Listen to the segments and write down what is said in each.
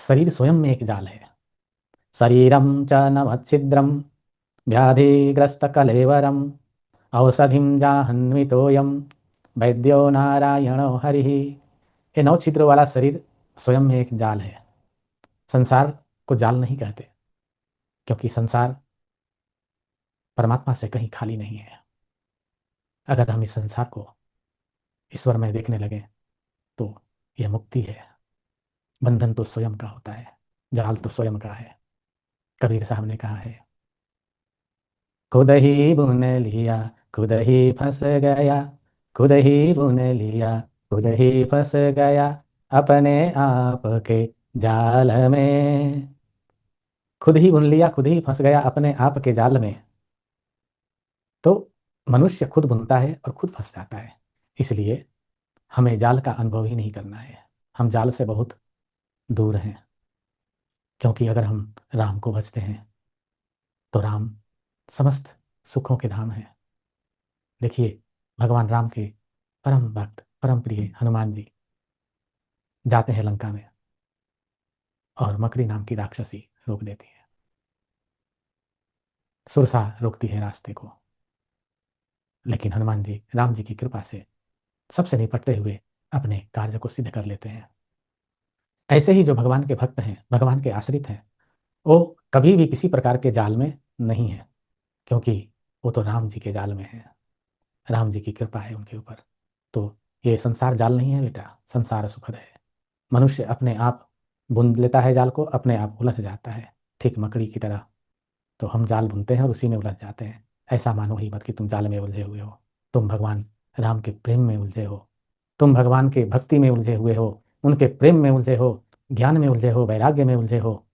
शरीर स्वयं में एक जाल है। शरीरम च नमच्छिद्रम व्याधिग्रस्त कलेवरम औषधिम जाह्नवीतोयम वैद्यो नारायणो हरिः। ये 9 छिद्रों वाला शरीर स्वयं में एक जाल है। संसार को जाल नहीं कहते, क्योंकि संसार परमात्मा से कहीं खाली नहीं है। अगर हम इस संसार को ईश्वर में देखने लगे तो यह मुक्ति है। बंधन तो स्वयं का होता है, जाल तो स्वयं का है। कबीर साहब ने कहा है, खुद ही बुन लिया खुद ही फंस गया, खुद ही बुन लिया खुद ही फंस गया, अपने आप के जाल में। खुद ही बुन लिया खुद ही फंस गया अपने आप के जाल में। तो मनुष्य खुद बुनता है और खुद फंस जाता है। इसलिए हमें जाल का अनुभव ही नहीं करना है। हम जाल से बहुत दूर हैं, क्योंकि अगर हम राम को भजते हैं तो राम समस्त सुखों के धाम है। देखिए, भगवान राम के परम भक्त परम प्रिय हनुमान जी जाते हैं लंका में, और मकरी नाम की राक्षसी रोक देती है, सुरसा रोकती है रास्ते को। लेकिन हनुमान जी राम जी की कृपा से सबसे निपटते हुए अपने कार्य को सिद्ध कर लेते हैं। ऐसे ही जो भगवान के भक्त हैं, भगवान के आश्रित हैं, वो कभी भी किसी प्रकार के जाल में नहीं है, क्योंकि वो तो राम जी के जाल में है। राम जी की कृपा है उनके ऊपर। तो ये संसार जाल नहीं है बेटा, संसार सुखद है। मनुष्य अपने आप बुन लेता है जाल को, अपने आप उलझ जाता है, ठीक मकड़ी की तरह। तो हम जाल बुनते हैं और उसी में उलझ जाते हैं। ऐसा मानो ही मत कि तुम जाल में उलझे हुए हो। तुम भगवान राम के प्रेम में उलझे हो, तुम भगवान के भक्ति में उलझे हुए हो, उनके प्रेम में उलझे हो, ज्ञान में उलझे हो, वैराग्य में उलझे हो।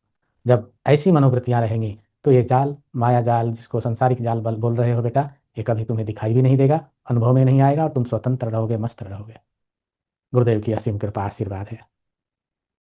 जब ऐसी मनोवृत्तियां रहेंगी तो ये जाल, माया जाल, जिसको संसारिक जाल बोल रहे हो बेटा, ये कभी तुम्हें दिखाई भी नहीं देगा, अनुभव में नहीं आएगा, और तुम स्वतंत्र रहोगे, मस्त रहोगे। गुरुदेव की असीम कृपा आशीर्वाद है।